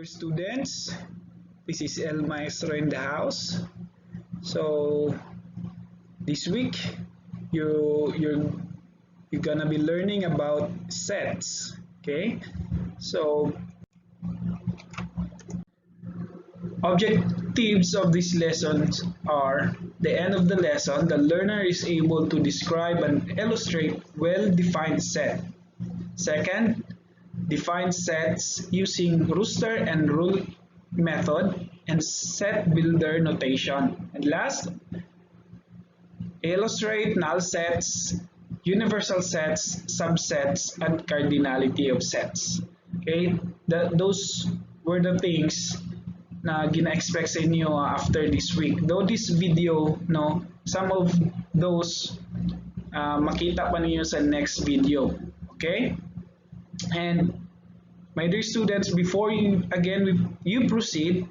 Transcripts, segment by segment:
dear students, this is El Maestro in the house. So this week you're gonna be learning about sets. Okay, so objectives of these lessons are: the end of the lesson, the learner is able to describe and illustrate well-defined set. Second, define sets using rooster and rule method and set builder notation. And last, illustrate null sets, universal sets, subsets, and cardinality of sets. Okay, those were the things na gina-expect sa inyo after this week. Though this video, no, some of those makita pa ninyo sa next video. Okay? And my dear students, before you proceed,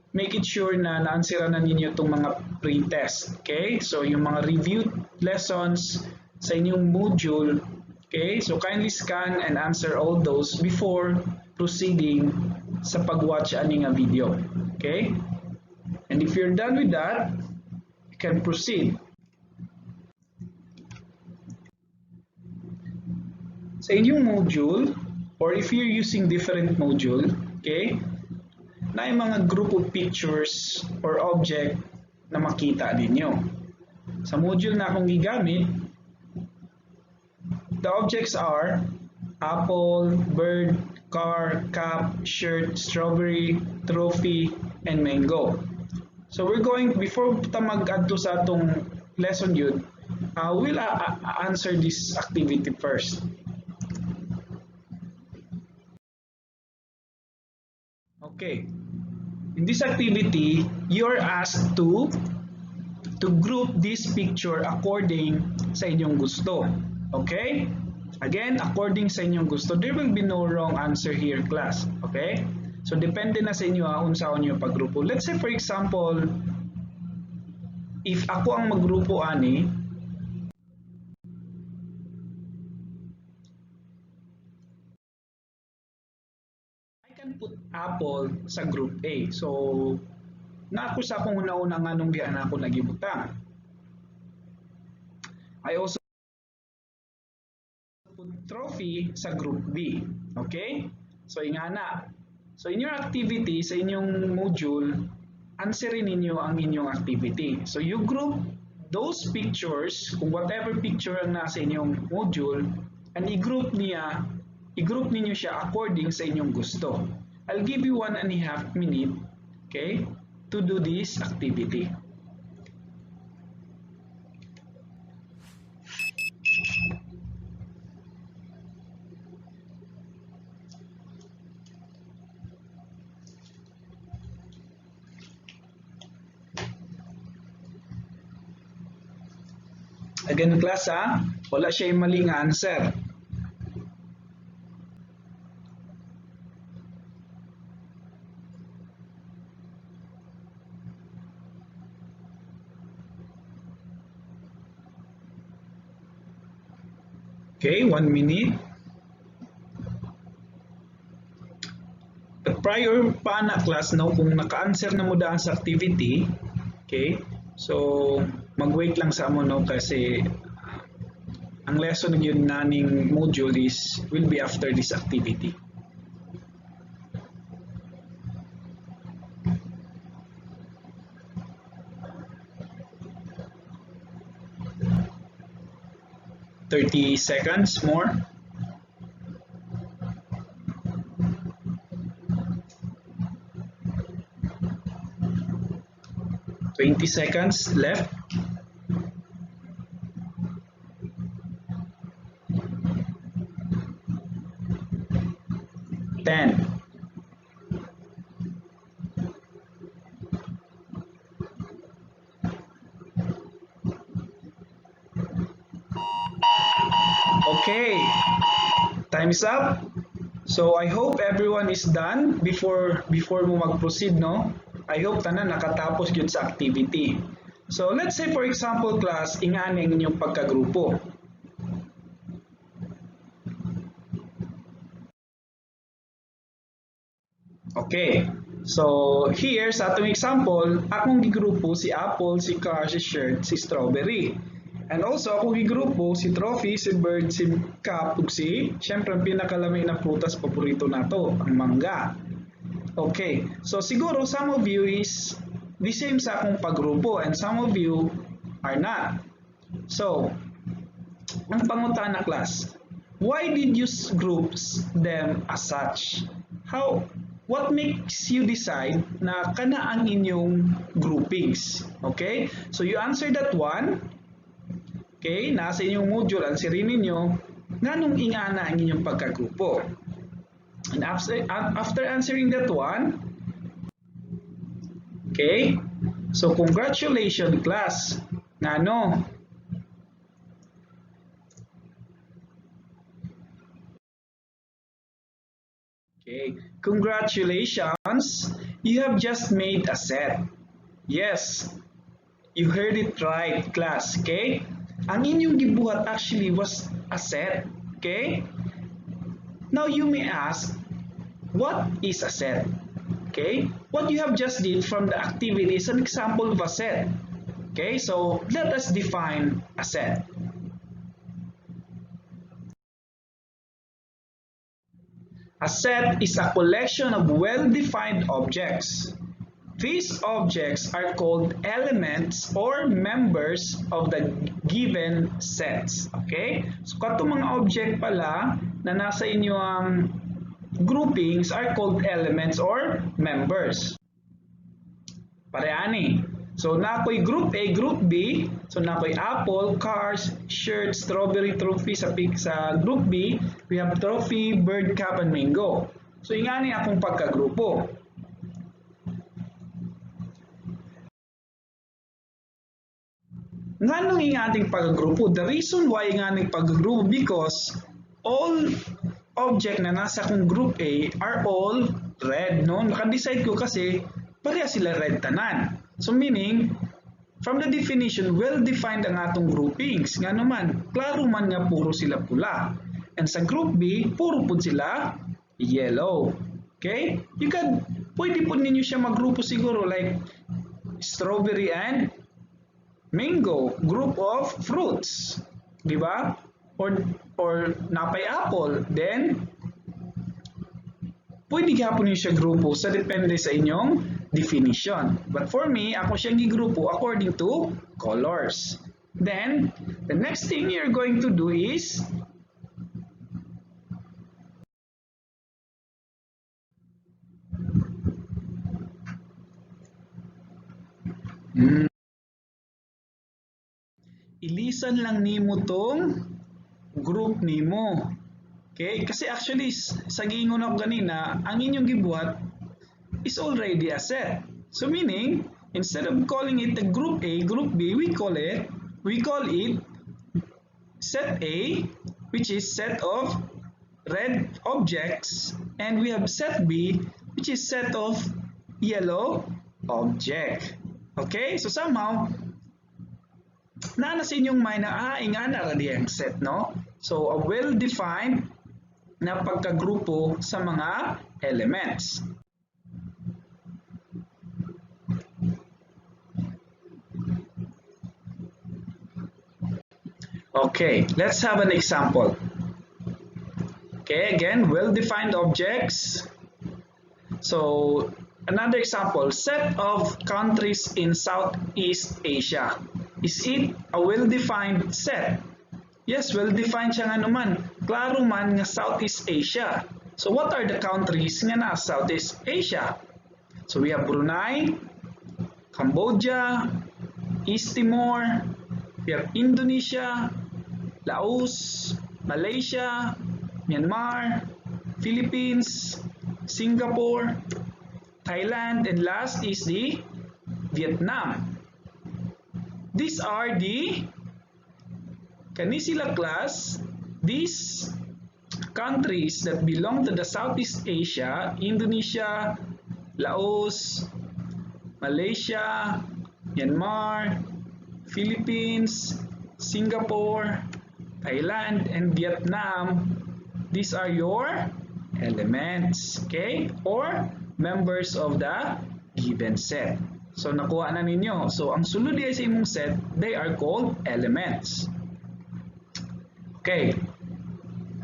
make it sure na na-answeran na ninyo itong mga pre-test. Okay? So, yung mga review lessons sa inyong module. Okay? So, kindly scan and answer all those before proceeding sa pag-watch ani nga video. Okay? And if you're done with that, you can proceed. Sa inyong module, or if you're using different module, okay, na yung mga group of pictures or object na makita ninyo. Sa module na akong gigamit, the objects are apple, bird, car, cup, shirt, strawberry, trophy, and mango. So we're going, before ta mag-adto sa atong lesson yun, we'll answer this activity first. Okay, in this activity, you're asked to group this picture according sa inyong gusto. Okay? Again, according sa inyong gusto. There will be no wrong answer here, class. Okay? So, depende na sa inyo kung saan nyo paggrupo. Let's say, for example, if ako ang maggrupo ani, I can put apple sa group A. So, na ako sa akong una-una nga nung diyan ako nagibutang. I also put trophy sa group B. Okay? So, ingana. So, in your activity, sa inyong module, answerin ninyo ang inyong activity. So, you group those pictures, kung whatever picture ang nasa inyong module, and i-group ninyo siya according sa inyong gusto. I'll give you 1.5 minutes, okay, to do this activity. Again, class, wala siya yung maling answer. Okay, 1 minute. The prior pa na class, no, kung naka-answer na mo daan sa activity, okay, so mag-wait lang sa mo, no, kasi ang lesson yun naning module will be after this activity. "30 seconds more." "20 seconds left." "10." Okay, time is up. So I hope everyone is done before mo mag-proceed, no? I hope tanan nakatapos yun sa activity. So let's say for example class, ingani ang inyong pagkagrupo. Okay. So, here sa atong example, akong gigrupo si apple, si car, si shirt, si strawberry. And also, ako gigrupo si trophy, si bird, si cup, ug si, syempre, ang pinakalamig na prutas paborito nato, ang mangga. Okay. So, siguro, some of you is the same sa akong paggrupo and some of you are not. So, ang pangutana class, why did you groups them as such? What makes you decide na kana ang inyong groupings? Okay? So you answer that one. Okay? Nasa inyong module, answerin ninyo nganong ingana ang inyong pagkagrupo. And after answering that one, okay? So congratulations class. Ngano? Okay, congratulations! You have just made a set. Yes, you heard it right, class. Okay? Ang inyong gibuhat actually was a set. Okay? Now you may ask, what is a set? Okay? What you have just did from the activity is an example of a set. Okay? So let us define a set. A set is a collection of well-defined objects. These objects are called elements or members of the given sets. Okay? So, katong mga object pala na nasa inyong groupings are called elements or members. Pareani. So, nakoy group A, group B. So, nakoy apple, cars, shirt, strawberry, trophy. Sa group B, we have trophy, bird, cup, and mango. So, ingani akong pagkagrupo. Nganong ingating pagkagrupo? The reason why ingating pagkagrupo because all object na nasa akong group A are all red. No? Naka-decide ko kasi pareha sila red tanan. So meaning, from the definition, well-defined ang atong groupings. Nga naman, klaro man nga puro sila pula. And sa group B, puro po sila yellow. Okay? Pwede po ninyo siya magrupo siguro like strawberry and mango, group of fruits. Di ba? Or napay apple. Then, pwede gapon niyo siya grupo sa depende sa inyong definition. But for me, ako siyang gigrupo according to colors. Then, the next thing you're going to do is ilisan lang nimo tong group nimo. Okay? Kasi actually, sa giingon ako ganina, ang inyong gibuhat is already a set. So meaning, instead of calling it a group A, group B, we call it set A, which is set of red objects, and we have set B, which is set of yellow object. Okay? So somehow, na sa inyong mind na ingana ra di ang set, no? So a well-defined na pagkagrupo sa mga elements. Okay, let's have an example. Okay, again, well-defined objects. So, another example, set of countries in Southeast Asia. Is it a well-defined set? Yes, well-defined siya nga naman. Klaro man nga Southeast Asia. So, what are the countries nga na Southeast Asia? So, we have Brunei, Cambodia, East Timor, we have Indonesia, Laos, Malaysia, Myanmar, Philippines, Singapore, Thailand, and last is the Vietnam. These are the kanisila class, these countries that belong to the Southeast Asia, Indonesia, Laos, Malaysia, Myanmar, Philippines, Singapore, Thailand, and Vietnam. These are your elements, okay? Or members of the given set. So nakuha na ninyo. So ang sulod diay sa imong set, they are called elements. Okay.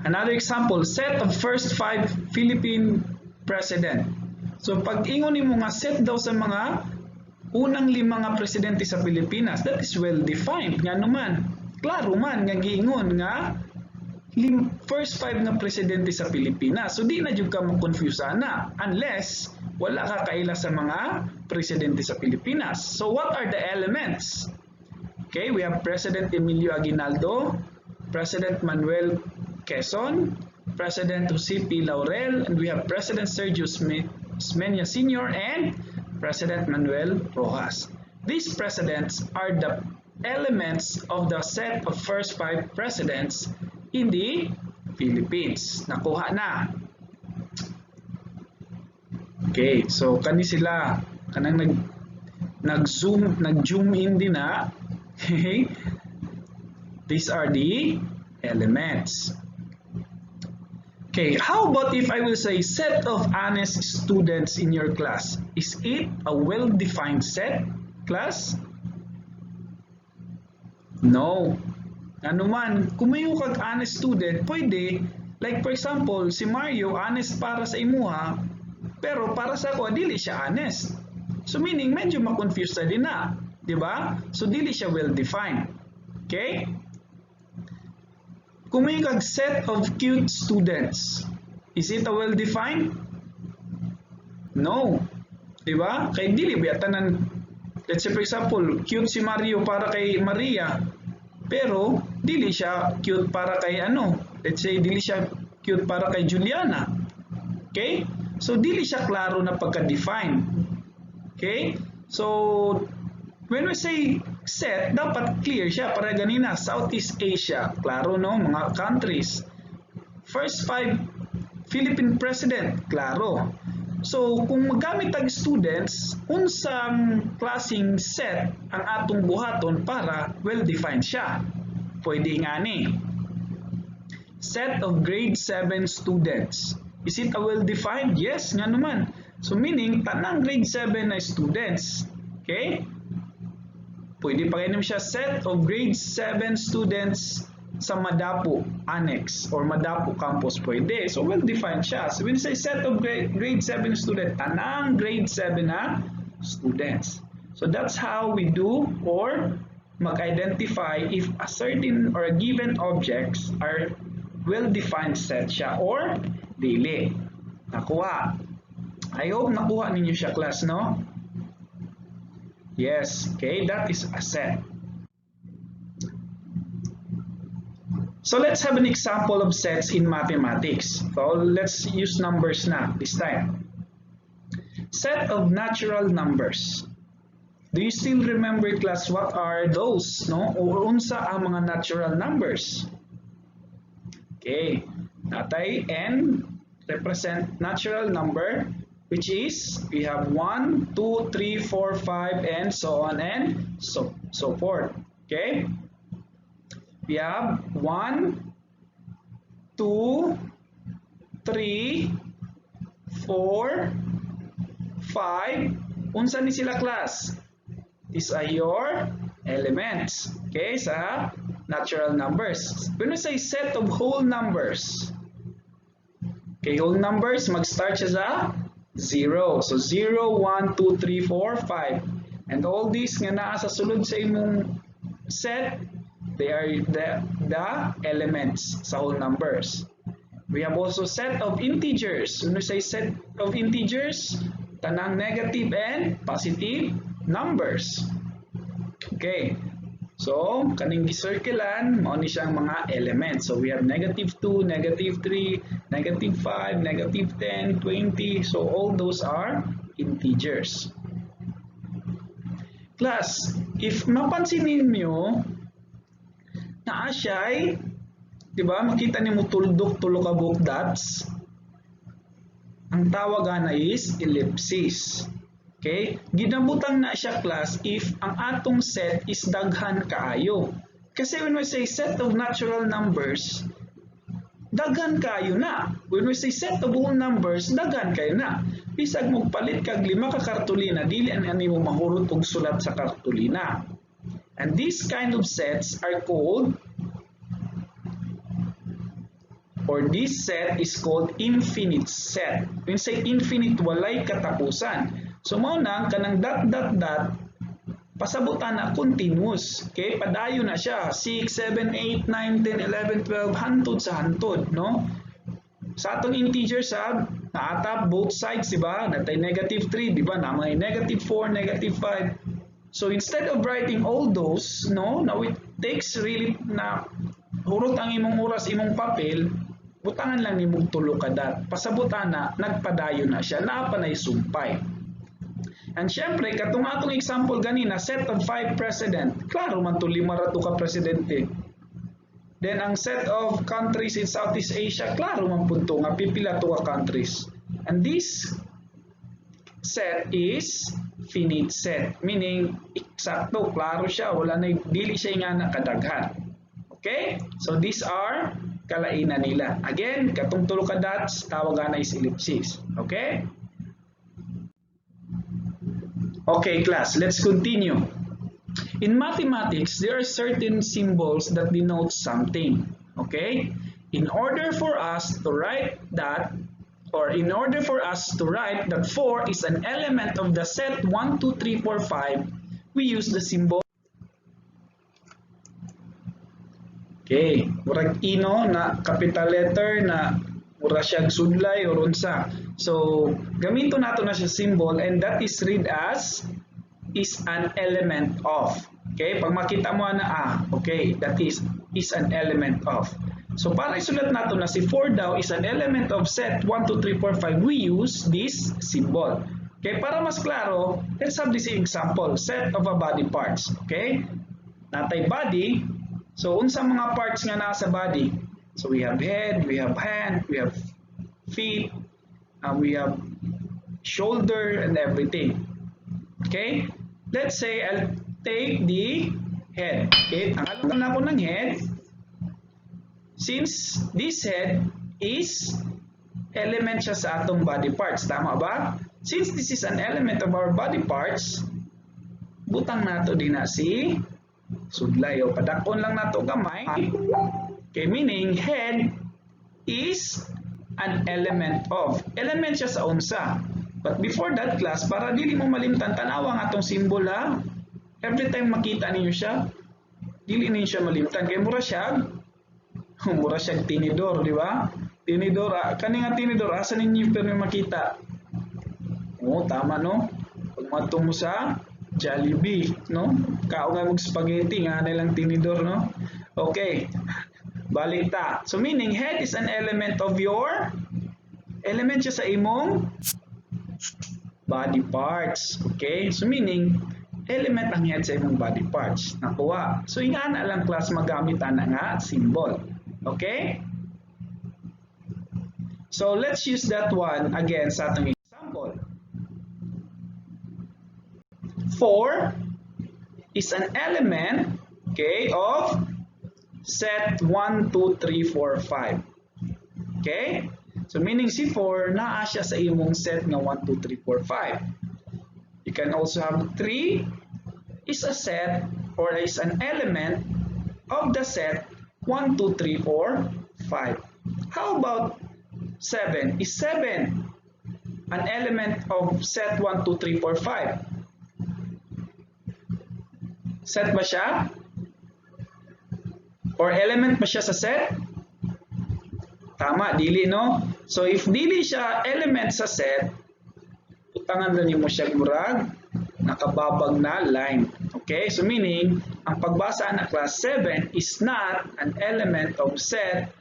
Another example, set of first 5 Philippine president. So pag ingon nimo nga set daw sa mga unang 5 nga presidente sa Pilipinas, that is well defined. Nga naman, klaro man nga giingon nga first 5 nga presidente sa Pilipinas. So di na jud ka mo confuse ana unless wala ka kaila sa mga presidente sa Pilipinas. So what are the elements? Okay, we have President Emilio Aguinaldo, President Manuel Quezon, President Jose P. Laurel, and we have President Sergio Smenia Sr. and President Manuel Rojas. These presidents are the elements of the set of first 5 presidents in the Philippines. Nakuha na. Okay, so kani sila kanang nag-zoom in din na. Okay. These are the elements. Okay, how about if I will say set of honest students in your class? Is it a well-defined set, class? No. Ano man, kung may kag honest student, pwede, like for example, si Mario, honest para sa imuha, pero para sa ako, dili siya honest. So meaning, medyo ma-confuse na din na. Diba? So dili siya well-defined. Okay? Kung may kag set of cute students, is it a well-defined? No. Diba? Kay dili ba tanan, let's say for example, cute si Mario para kay Maria, pero dili siya cute para kay ano, let's say dili siya cute para kay Juliana. Okay? So dili siya klaro na pagka-define. Okay? So when we say set, dapat clear siya para ganina. Southeast Asia, klaro no, mga countries. First 5 Philippine president, klaro. So kung magamit tag students, unsang klaseng set ang atong buhaton para well-defined siya. Pwede nga ni. Set of grade 7 students. Is it a well-defined? Yes, nga naman. So meaning, tanang grade 7 na students. Okay? Pwede pa rin siya set of grade 7 students sa Madapo Annex or Madapo Campus. Pwede. So well-defined siya. So when you say set of grade 7 student, tanang grade 7 na students. So that's how we do or mag-identify if a certain or a given objects are well-defined set siya or dili. Nakuha. I hope nakuha ninyo siya, class, no? Yes, okay, that is a set. So let's have an example of sets in mathematics. So let's use numbers na this time. Set of natural numbers. Do you still remember, class, what are those, no? O unsa ang mga natural numbers? Okay, natay n represent natural number, which is we have 1, 2, 3, 4, 5, and so on and so forth. Okay? We have 1, 2, 3, 4, 5. Unsa ni sila, class? These are your elements. Okay? Sa natural numbers. When we say set of whole numbers, okay, whole numbers, mag-start siya sa 0. So 0, 1, 2, 3, 4, 5. And all these nga naa sa sulod sa imong set, they are the elements sa whole numbers. We have also set of integers. When we say set of integers, tanang negative and positive numbers. Okay. So, kaning gicirclean, mao ni siyang mga elements. So, we have negative 2, negative 3, negative 5, negative 10, 20. So, all those are integers. Class, if mapansin ninyo, naa siya'y, di ba, makita niyo mo tuldok, tulokabok dots. Ang tawagan na is ellipsis. Okay? Ginabutang na siya, class, if ang atong set is daghan kaayo. Kasi when we say set of natural numbers, daghan kaayo na. When we say set of whole numbers, daghan kayo na. bisag magpalit kag 5 ka kartulina, dili ani mo mahurot og sulat sa kartulina. And these kind of sets are called, or this set is called infinite set. When say infinite, walay katapusan. So mao nang kanang dot dot dot pasabutan na continuous. Okay, padayon na siya 6, 7, 8, 9, 10, 11, 12 hantod sa hantod, no? Sa atong integer sab naatap both sides, di ba? Natay -3, di ba? Na may -4, -5. So instead of writing all those, no, now it takes really na hurot ang imong oras, imong papel, butangan lang nimong tulo ka dot. Pasabutan na nagpadayon na siya, naa pa na isumpay. And syempre, katong atong example ganina, set of 5 president. Klaro man to 5 ra to ka presidente. Then ang set of countries in Southeast Asia, klaro man punto nga pipila to ka countries. And this set is finite set, meaning eksakto, klaro siya, wala na dili siya nga nakadaghan. Okay? So these are kalainan nila. Again, katong tulo ka dots, tawagan na is ellipsis. Okay? Okay, class, let's continue. In mathematics, there are certain symbols that denote something. Okay? In order for us to write that, or in order for us to write that 4 is an element of the set 1, 2, 3, 4, 5, we use the symbol. Okay, murag ino na capital letter na mura siyang sudlay or unsa. So, gamito nato na siya symbol, and that is read as is an element of. Okay, pag makita mo na okay, that is an element of. So, para isulat nato na si 4 daw is an element of set 1, 2, 3, 4, 5, we use this symbol. Okay, para mas klaro, let's have this example, set of a body parts. Okay, natay body. So, unsa mga parts nga nasa body? So, we have head, we have hand, we have feet, we have shoulder, and everything. Okay? Let's say I'll take the head. Okay? Ang alam na ko ng head, since this head is element siya sa atong body parts. Tama ba? Since this is an element of our body parts, butang nato din na si sudlay o padakon lang nato gamay. Okay, meaning head is an element of. Element siya sa unsa. But before that class, para dili mo malimtan, tanawa nga atong symbol ha. Every time makita ninyo siya, dili ninyo siya malimtan. Kaya mura siya tinidor, di ba? Tinidor, kani nga tinidor, asa ninyo pero makita? Oo, tama no? Pag matong mo sa Jollibee, no? Kao nga mag spaghetti, nga nilang tinidor, no? Okay. Balita. So meaning head is an element of your element siya sa imong body parts. Okay? So meaning element ang head sa imong body parts. Nakuha. So ingana lang class magamit ana nga symbol. Okay? So let's use that one again sa atong example. 4 is an element, okay, of set 1, 2, 3, 4, 5. Okay? So meaning si 4 naa siya sa imong set nga 1, 2, 3, 4, 5. You can also have 3 is a set or is an element of the set 1, 2, 3, 4, 5. How about 7? Is 7 an element of set 1, 2, 3, 4, 5? Set ba siya? Or element ba siya sa set? Tama, dili no? So if dili siya element sa set, utangan na mo siya murag nakababag na line. Okay? So meaning, ang pagbasa na class 7 is not an element of set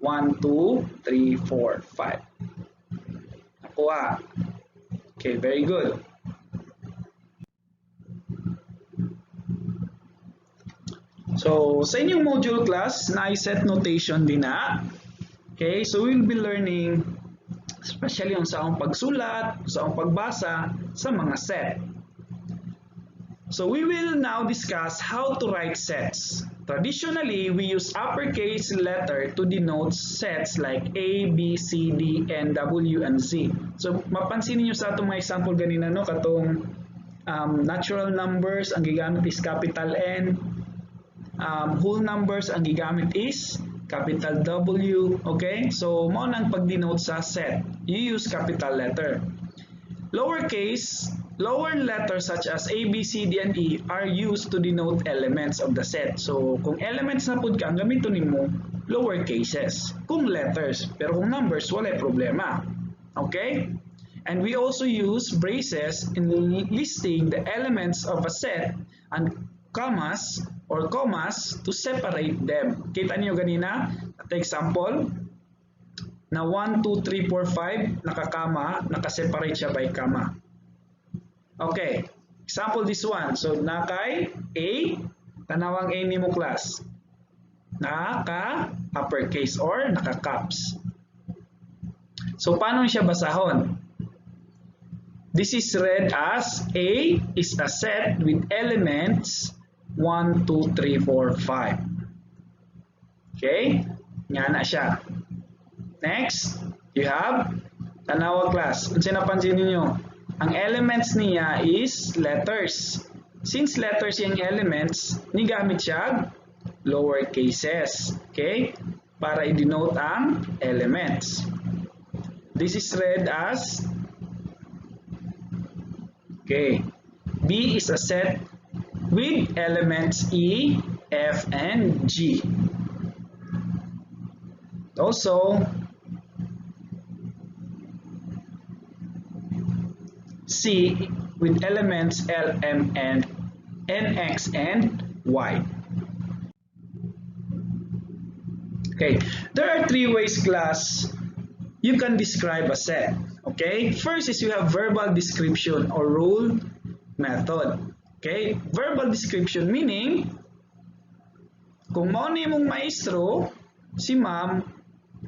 1, 2, 3, 4, 5. Nakuha. Okay, very good. So, sa inyong module class, na-set notation din na. Okay, so we'll be learning especially on sa akong pagsulat, sa akong pagbasa sa mga set. So, we will now discuss how to write sets. Traditionally, we use uppercase letter to denote sets like A, B, C, D, N, W, and Z. So, mapansin niyo sa atong mga example ganina, no? Katong natural numbers, ang gigamit is capital N. Whole numbers, ang gigamit is capital W. Okay? So, mo nang pag-denote sa set. You use capital letter. Lower letters such as A, B, C, D, and E are used to denote elements of the set. So, kung elements na pud ka, ang gamiton nimo lower cases. Kung letters, pero kung numbers, wala problema. Okay? And we also use braces in listing the elements of a set and commas to separate them. Kita niyo ganina? At example, na 1, 2, 3, 4, 5, nakakama, nakaseparate siya by comma. Okay, example this one. So, nakay A, tanawang A nimo class. Naka uppercase or naka caps. So, paano siya basahon? This is read as A is a set with elements 1, 2, 3, 4, 5. Okay? Nga na siya. Next, you have tanawang class. Kung sinapansin niyo, ang elements niya is letters. Since letters yung elements, nigamit siya lower cases. Okay? Para i-denote ang elements. This is read as okay. B is a set with elements E, F, and G. Also, C with elements L, M, and N, X, and Y. Okay, there are three ways, class, you can describe a set. Okay, first is you have verbal description or rule method. Okay, verbal description meaning, kung mao ni mong maestro, si ma'am,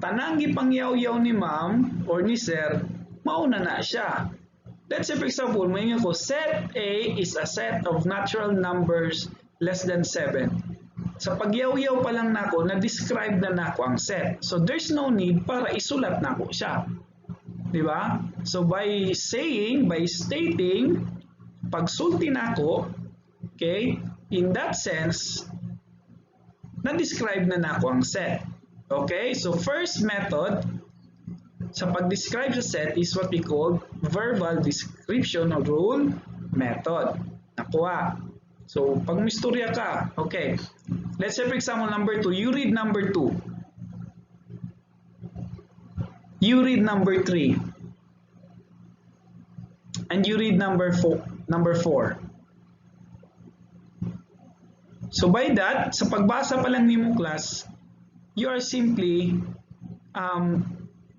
tanang gipangyaw-yaw ni ma'am or ni sir, mauna na siya. Let's say for example, may ko, set A is a set of natural numbers less than 7. Sa pagyaw-yaw pa lang nako, na-describe na nako ang set. So there's no need para isulat nako siya. Diba? So by stating, pagsulti nako, okay, in that sense, na-describe na nako ang set. Okay? So first method, sa pag-describe sa set is what we call verbal description or rule method. Nakuha. So, pag misturya ka, okay. Let's say for example, number 2, you read number 2. You read number 3. And you read number 4. So, by that, sa pagbasa pa lang nimo class, you are simply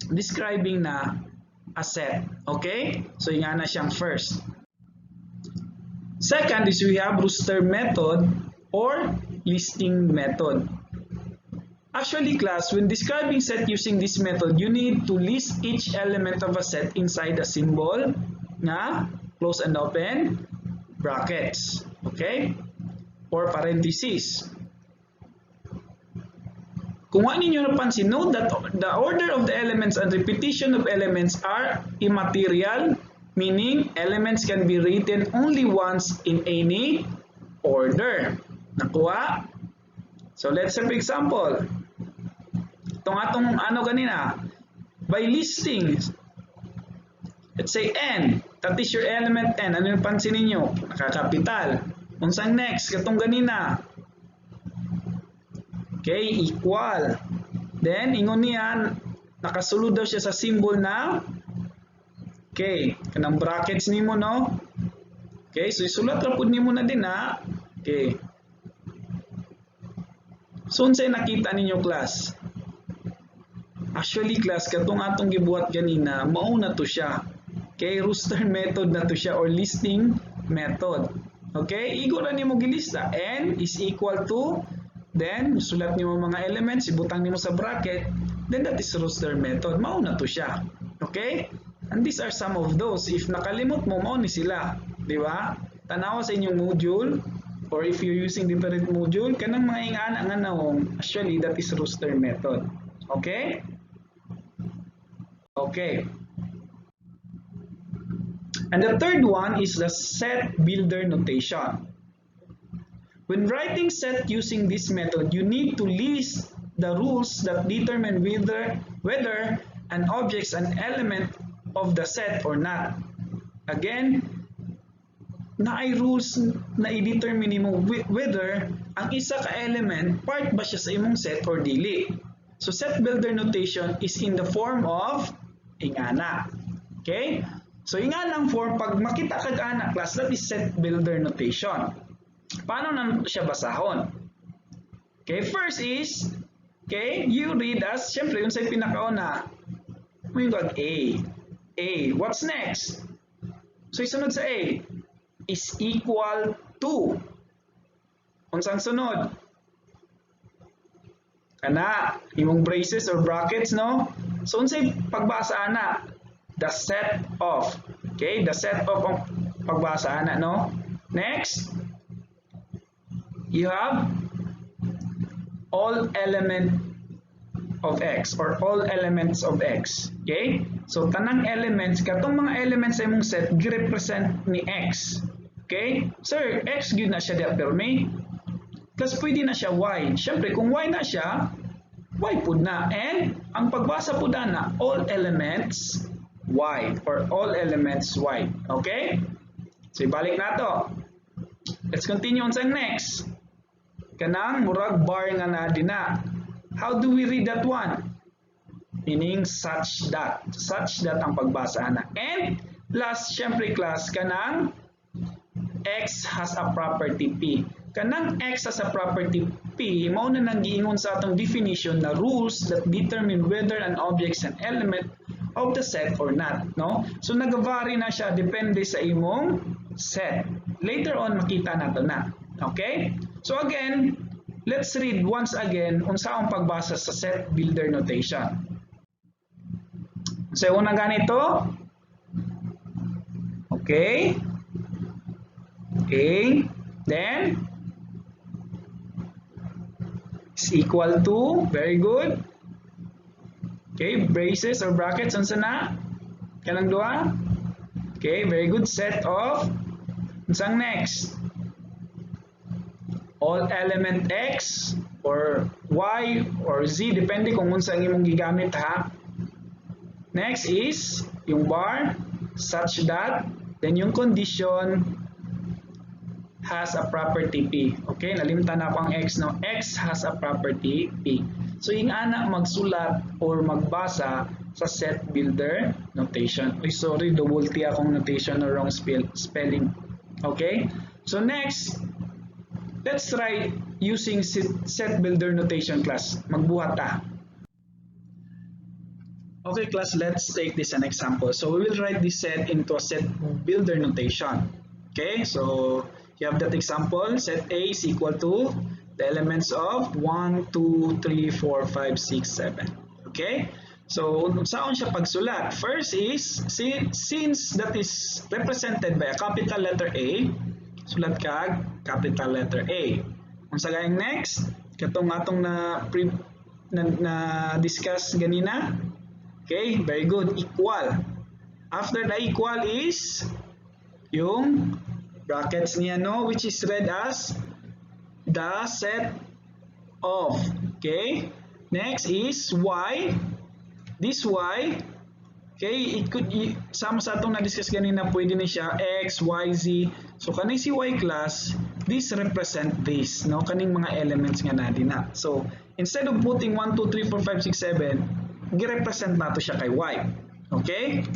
describing na a set. Okay? So, yan na siyang first. Second is we have roster method or listing method. Actually, class, when describing set using this method, you need to list each element of a set inside a symbol na close and open brackets. Okay? Or parentheses. Kung ano ninyo napansin, note that the order of the elements and repetition of elements are immaterial, meaning elements can be written only once in any order. Nakuha? So let's say for example, itong atong ano ganina, by listing, let's say N, that is your element N. Ano yung pansin ninyo? Nakakapital. Unsang next? Katong ganina. Okay, equal. Then, ingon niyan, nakasulod daw siya sa symbol na okay, kanang brackets nimo, no? Okay, so isulat ra pud nimo na din, ha? Okay. So, unsay nakita ninyo, class? Actually, class, katong atong gibuhat ganina, mao na to siya. Okay, roster method na to siya or listing method. Okay, igo ra nimo gilista. N is equal to, then sulat nimo mga elements, ibutang nimo sa bracket, then that is roster method. Mao na to siya. Okay? And these are some of those. If nakalimot mo, mao ni sila, di ba? Tanawa sa inyong module or if you're using different module, kanang mga ingana nga naong, actually that is roster method. Okay? Okay. And the third one is the set builder notation. When writing set using this method, you need to list the rules that determine whether an object is an element of the set or not. Again, naay rules na i-determine mo whether ang isa ka element part ba siya sa imong set or dili. So set builder notation is in the form of ingana. Okay? So inganang form, pag makita kag ana class, that is set builder notation. Paano na siya basahon? Okay, first is, okay, you read as, syempre, yun sa'yo pinakauna, may gag A. A, what's next? So, isunod sa A, is equal to. Unsang sunod? Kana, imong braces or brackets, no? So, unsay pagbasa ana? The set of. Okay, the set of ang pagbasa ana, no? Next, you have all element of X or all elements of X. Okay? So, tanang elements, katong mga elements sa imong set, gi-represent ni X. Okay? Sir, X yun na siya di apirme. Plus, pwede na siya Y. Siyempre, kung Y na siya, Y po na. And, ang pagbasa po na, all elements Y or all elements Y. Okay? So, ibalik na to. Let's continue on sa next. Kanang murag bar nga na din na. How do we read that one? Meaning such that. Such that ang pagbasa na. And last, syempre class, kanang X has a property P. Kanang X has a property P, mao na nang giingon sa atong definition na rules that determine whether an object is an element of the set or not. No? So nag-vary na siya depende sa imong set. Later on, makita nato na. Okay? So again, let's read once again unsa ang pagbasa sa set builder notation. So una ganito. Okay. Okay. Then is equal to, very good. Okay, braces or brackets unsa na? Kanang duha? Okay, very good. Set of unsang next? All element X or Y or Z, depende kung unsa ang imong gigamit ha. Next is yung bar, such that, then yung condition has a property P. Okay, nalimtan na ako ang X, no? X has a property P. So yung ana magsulat or magbasa sa set builder notation. Uy, sorry, double T akong notation or wrong spelling. Okay, so next, let's try using set builder notation class. Magbuhat ta. Okay class, let's take this an example. So we will write this set into a set builder notation. Okay, so you have that example. Set A is equal to the elements of 1, 2, 3, 4, 5, 6, 7. Okay, so saan siya pagsulat? First is, since that is represented by a capital letter A, sulat kag capital letter A. Unsa gayang next? Katong atong na discuss ganina. Okay, very good. Equal. After the equal is yung brackets niya, no, which is read as the set of. Okay, next is Y. This Y, okay, it could sama sa atong na-discuss ganina, pwede na siya X, Y, Z. So kaning si Y class, this represent this, no, kaning mga elements nga natin na. So instead of putting 1, 2, 3, 4, 5, 6, 7, gi-represent nato siya kay Y. Okay?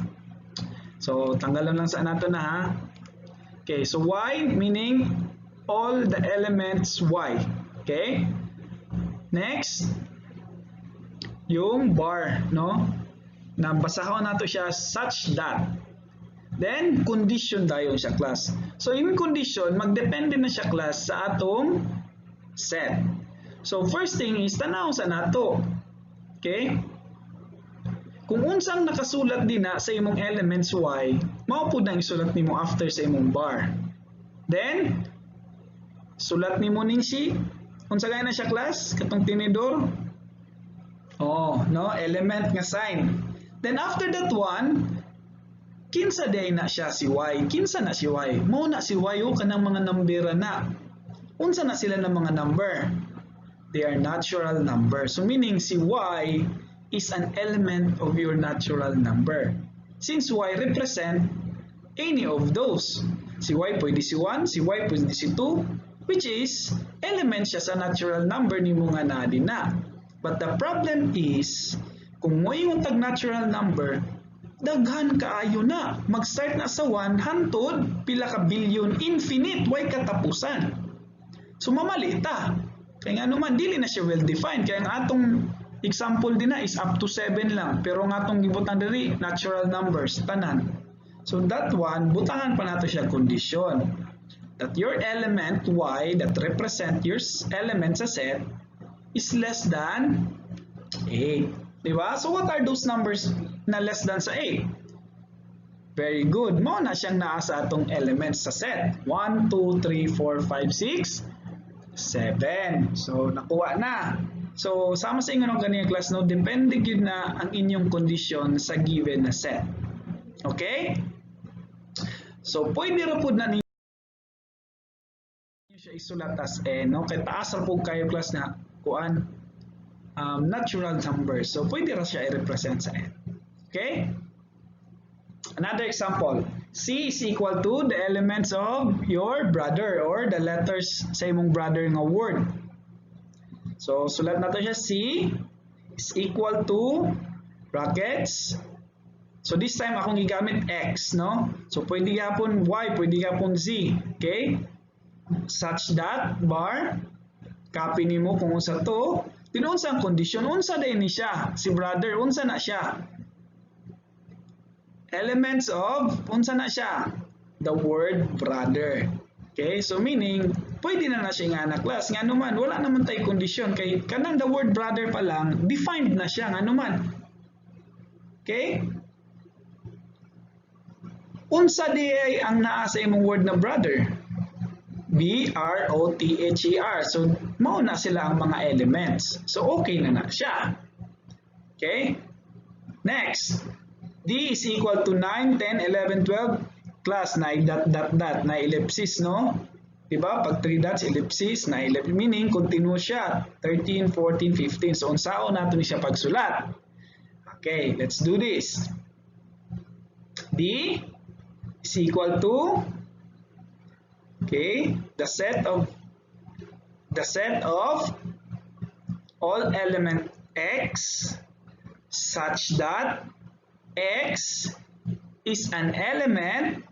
So tanggalan lang sa nato na ha. Okay, so Y meaning all the elements Y. Okay? Next, yung bar, no? Nabasahon nato siya such that. Then, condition dayon siya class. So, yung condition, magdepende na siya class sa atong set. So, first thing is, tanaw sa nato. Okay? Kung unsang nakasulat din na sa imong elements Y, mao pud nang isulat nimo after sa imong bar. Then, Sulat ni mo ning si unsa gay na siya class katong tinidor. Oh, no, element nga sign. Then after that one, kinsa day na siya si Y? Kinsa na si Y? Mao na si Y o kanang mga numbera na. Unsa na sila ng mga number? They are natural numbers. So meaning si Y is an element of your natural number. Since Y represent any of those. Si Y pwede si 1, si Y pwede si 2, which is element siya sa natural number ni mo nga na din na. But the problem is, kung mo yung tag-natural number, daghan kaayo na. Mag-start na sa 1 hantod, pila ka billion, infinite, way katapusan. So mamali ta. Kaya nga naman, dili na siya well-defined. Kaya nga atong example din na is up to 7 lang. Pero nga atong gibutan diri, natural numbers, tanan. So that one, butangan pa nato siya condition. That your element Y that represent your element sa set is less than 8. Diba? So what are those numbers na less than sa 8? Very good. Mo na siyang naa sa atong elements sa set. 1, 2, 3, 4, 5, 6, 7. So nakuha na. So sama sa inyo ng ganyan class, no? Depende yun na ang inyong condition sa given na set. Okay? So pwede ra pud na ninyo siya isulat as n, no? Kay taas ra pud kayo class na kuan natural numbers. So pwede ra siya i-represent sa n. Okay? Another example. C is equal to the elements of your brother or the letters sa imong brother nga word. So sulat nato siya C is equal to brackets. So this time akong gigamit X, no? So pwede gyapon Y, pwede gyapon Z. Okay? Such that bar copy nimo kung unsa to, tinunsa ang condition, unsa day ni siya, si brother, unsa na siya. Elements of, unsa na siya, the word brother. Okay, so meaning, pwede na siya nga na class, nga naman, wala naman tayo condition, kay kanang the word brother pa lang, defined na siya, nga naman. Okay? Unsa day ang naa sa imong word na brother? B-R-O-T-H-E-R. So, mao na sila ang mga elements. So, okay na siya. Okay? Next. D is equal to 9, 10, 11, 12. Class, na dot, na ellipsis, no? Diba? Pag 3 dots, ellipsis, na ellipsis. Meaning, continuous siya. 13, 14, 15. So, unsaon natin siya pagsulat. Okay, let's do this. D is equal to the set of all element X such that X is an element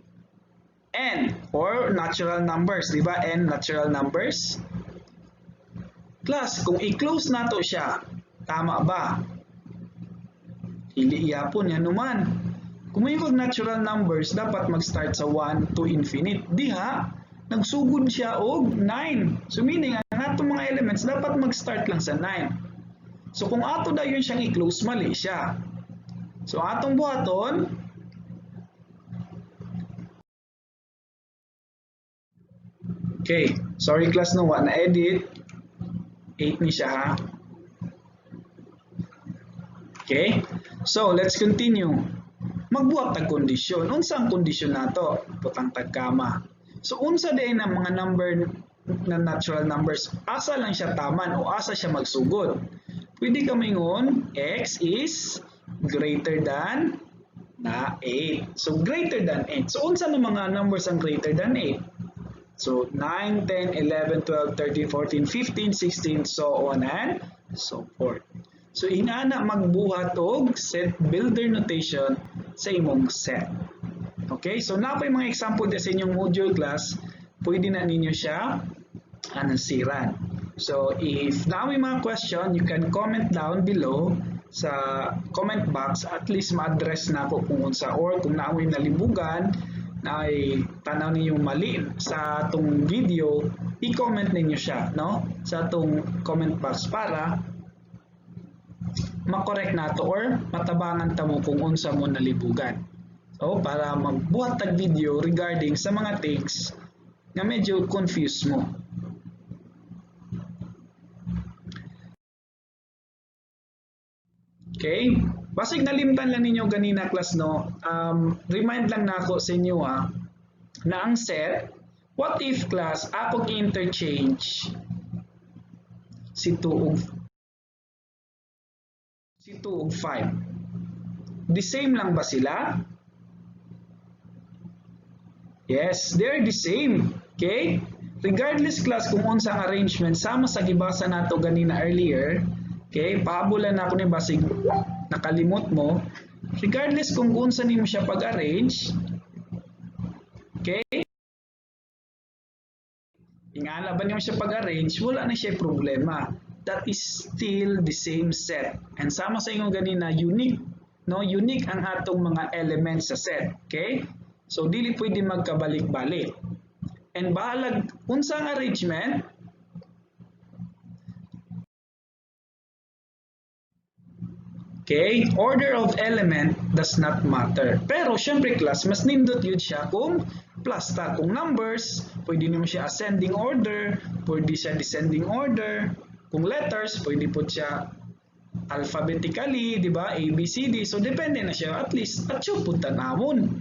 N or natural numbers, di ba? N natural numbers. Class, kung i-close nato siya, tama ba? Hindi yapon yan naman. Kung may natural numbers, dapat mag-start sa 1 to infinite. Diha, nagsugod siya og 9. So meaning, ang atong mga elements dapat mag-start lang sa 9. So kung ato dayon siyang i-close, mali siya. So atong buhaton, okay, sorry class no, na-edit. 8 ni siya ha. Okay, so let's continue. Magbuhat tag kondisyon. Unsa ang kondisyon nato? Putang tagkama. So unsa day na mga number na natural numbers, asa lang siya taman o asa siya magsugod. Pwede ka mingon x is greater than na 8. So greater than 8. So unsa na mga numbers ang greater than 8? So 9, 10, 11, 12, 13, 14, 15, 16, so on and so forth. So inana magbuhat og set builder notation sa imong set. Okay, so na pa yung mga example sa inyong module class, pwede na ninyo siya anasiran. So if na may mga question, you can comment down below sa comment box, at least ma-address na ako kung unsa, or kung na may nalibugan na ay tanaw ninyo mali sa atong video, i-comment ninyo siya, no? Sa atong comment box para makorek nato or matabangan ta mo kung unsa mo nalibugan. So, para magbuhat tag video regarding sa mga things na medyo confused mo. Okay? Basig nalimtan lang ninyo ganina class no. Remind lang na ako sa inyo na ang set, what if class ako interchange si 2 ug 5. The same lang ba sila? Yes, they're the same. Okay? Regardless class kung unsa ang arrangement, sama sa gibasa nato ganina earlier, okay, pahabulan na ako ni basig nakalimot mo. Regardless kung unsa nimo siya pag-arrange, okay? Ingana ba nimo siya pag-arrange, wala na siya problema. That is still the same set. And sama sa inyo ganina, unique, no? Unique ang atong mga elements sa set, okay? So dili pwede magkabalik-balik. And bahalag unsang arrangement, okay, order of element does not matter. Pero syempre class, mas nindot yun siya kung plus ta. Kung numbers, pwede nimo siya ascending order, pwede siya descending order. Kung letters, pwede po siya alphabetically, di ba? A, B, C, D. So depende na siya. At least, at siya punta namon.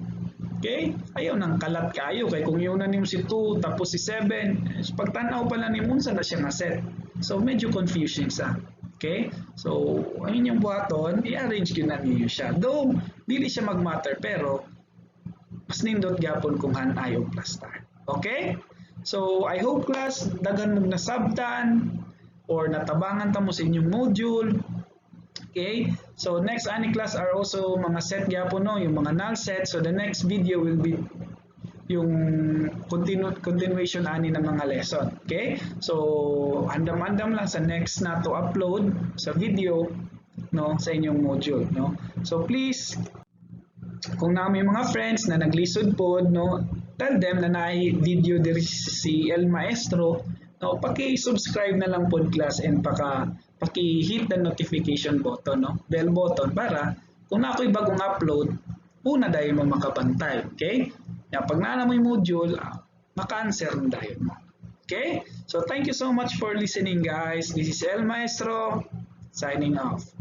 Okay? Ayaw nang kalat kayo. Kaya kung yun na nimo si 2, tapos si 7, pagtanaw pala nimo, unsa na siya nga set. So medyo confusing sa. Okay? So, ang inyong buhaton, i-arrange yun na niyo siya. Though, dili siya mag-matter, pero mas nindot gyapon kung han-ay o plus star. Okay? So, I hope class, daghan mong nasabtan or natabangan ta mo sa inyong module. Okay? So, next ani class are also mga set gyapon no, yung mga null set. So, the next video will be yung continuation ani ng mga lesson. Okay? So, andam-andam lang sa next na to upload sa video no sa inyong module no. So, please kung na may mga friends na naglisod pod no, tell them na naay video diri si El Maestro no, paki-subscribe na lang pod class and paki-hit the notification button no, bell button para kung na ako'y bagong upload una dahil mo makapantay. Okay? Pag naala mo yung module, maka-answer na dahil mo. Okay? So, thank you so much for listening guys. This is El Maestro, signing off.